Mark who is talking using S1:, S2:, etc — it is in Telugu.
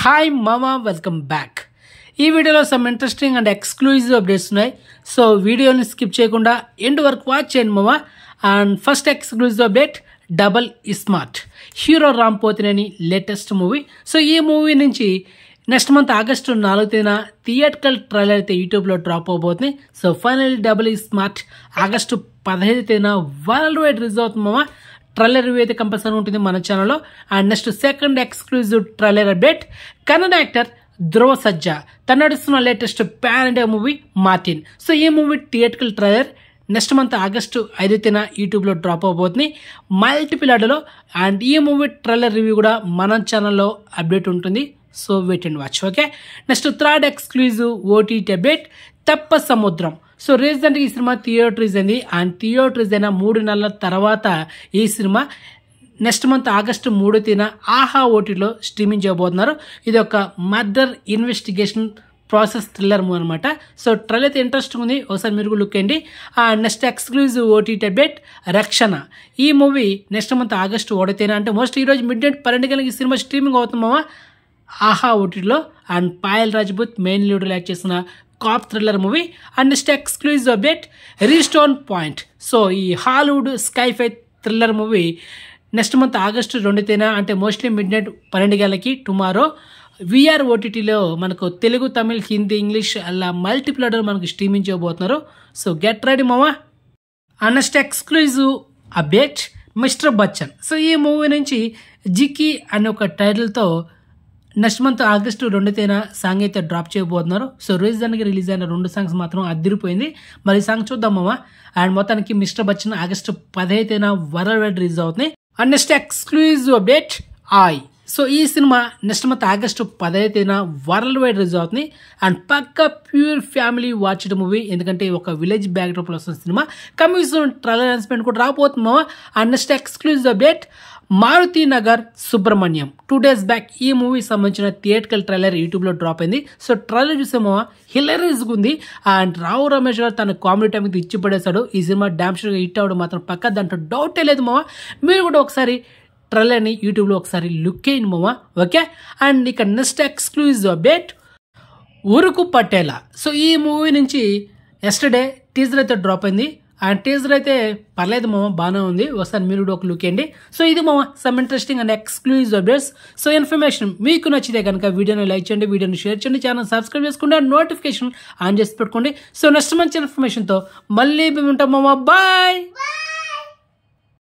S1: హాయ్ మామా, వెల్కమ్ బ్యాక్. ఈ వీడియోలో some interesting and exclusive updates ఉన్నాయి. సో వీడియోని స్కిప్ చేయకుండా ఎండ్ వరకు వాచ్ చేయండి మామా. And first exclusive update, double smart hero Ram Pothineni latest movie. So ఈ మూవీ నుంచి నెక్స్ట్ మంత్ ఆగస్టు 4న థియేట్రికల్ ట్రైలర్ అయితే యూట్యూబ్లో డ్రాప్ అవబోతుంది. So final double smart August 15న వరల్డ్ వైడ్ రిలీజ్ అవుతుంది మామా. ట్రైలర్ రివ్యూ అయితే కంపల్సరీ ఉంటుంది మన ఛానల్లో. And next second exclusive trailer update, Kannada actor ధ్రువ సజ్జా తను నడుస్తున్న latest pan India movie Martin. So ఈ movie theatrical trailer next month August 5న యూట్యూబ్లో డ్రాప్ అవబోతుంది మల్టిపుల్ ఆర్డర్లో. అండ్ ఈ మూవీ ట్రైలర్ రివ్యూ కూడా మన ఛానల్లో అప్డేట్ ఉంటుంది. So wait and watch. Okay, next third exclusive OTT update, Teppa Samudram. So రీసెంట్గా ఈ సినిమా థియేటర్స్ అయింది. అండ్ థియేటర్స్ అయిన 3 నెలల తర్వాత ఈ సినిమా నెక్స్ట్ మంత్ ఆగస్టు 3న ఆహా ఓటీటీలో స్ట్రీమింగ్ చేయబోతున్నారు. ఇది ఒక murder investigation process thriller movie అనమాట. సో ట్రైలర్ అయితే ఇంట్రెస్టింగ్ ఉంది, ఒకసారి మీరు లుక్ అండి. నెక్స్ట్ ఎక్స్క్లూజివ్ ఓటీటీ అప్డేట్, రక్షణ. ఈ మూవీ నెక్స్ట్ మంత్ ఆగస్టు 1న అంటే మోస్ట్ ఈరోజు మిడ్ నైట్ 12 గంటలకి ఈ సినిమా స్ట్రీమింగ్ అవుతుందామా ఆహా ఓటీటీలో. And Payal Rajput main leader act చేసిన cop thriller movie. And next exclusive update, రీస్టోన్ పాయింట్. సో ఈ Hollywood scifi thriller movie next month August 2న అంటే మోస్ట్లీ మిడ్ నైట్ 12 గంటలకి టుమారో విఆర్ ఓటీటీలో మనకు తెలుగు, తమిళ్, హిందీ, ఇంగ్లీష్ అలా మల్టిపుల్ ఆర్డర్ మనకు స్ట్రీమింగ్ చేయబోతున్నారు. సో గెట్ రెడీ మామా. And next exclusive update, mister Bachchan. So ఈ మూవీ నుంచి జికి అనే ఒక టైటిల్తో నెక్స్ట్ మంత్ ఆగస్టు 2న సాంగ్ అయితే డ్రాప్ చేయబోతున్నారు. సో రీసెంట్గా రిలీజ్ అయిన 2 సాంగ్స్ మాత్రం అదిరిపోయింది. మరి సాంగ్ చూద్దాం మామా. అండ్ మొత్తానికి మిస్టర్ బచ్చన్ ఆగస్టు 15న వరల్డ్ వైడ్ రిలీజ్ అవుతుంది. And next exclusive update, Aay. So ఈ సినిమా నెక్స్ట్ మంత్ ఆగస్టు 15న వరల్డ్ వైడ్ రిలీజ్ అవుతుంది. అండ్ పక్క ప్యూర్ ఫ్యామిలీ వాచ్డ్ మూవీ, ఎందుకంటే ఒక విలేజ్ బ్యాక్డ్రాప్లో వస్తున్న సినిమా. కమింగ్ ట్రైలర్ అనౌన్స్మెంట్ కూడా రాబోతుంది మామా. And next exclusive update, Maruthi Nagar Subrahmanyam. 2 days back ఈ మూవీ సంబంధించిన థియేట్రికల్ ట్రైలర్ యూట్యూబ్లో డ్రాప్ అయింది. సో ట్రైలర్ చూసామో హిలరీస్గా ఉంది. అండ్ రావు రమేష్ గారు తన కామెడీ టైం ఇచ్చి పడేశాడు. ఈ సినిమా డామ్షర్గా హిట్ అవ్వడం మాత్రం పక్క, దాంట్లో డౌటే లేదు మావా. మీరు కూడా ఒకసారి ట్రైలర్ని యూట్యూబ్లో ఒకసారి లుక్ అయ్యింది మావా. ఓకే, అండ్ ఇక నెక్స్ట్ ఎక్స్క్లూజివ్ అప్డేట్, ఉరుకు పట్టేలా. సో ఈ మూవీ నుంచి ఎస్టర్డే టీజర్ అయితే డ్రాప్ అయింది. అండ్ టీజర్ అయితే పర్లేదు మామ, బాగానే ఉంది. ఒకసారి మీరు కూడా ఒక లుక్ వేయండి. సో ఇది మామ some interesting and exclusive updates. So information మీకు నచ్చితే కనుక వీడియోని లైక్ చేయండి, వీడియోని షేర్ చేయండి, ఛానల్ సబ్స్క్రైబ్ చేసుకోండి, అండ్ నోటిఫికేషన్ ఆన్ చేసి పెట్టుకోండి. సో నెక్స్ట్ మంచి ఇన్ఫర్మేషన్తో మళ్ళీ మేము ఉంటాం మామ. బాయ్.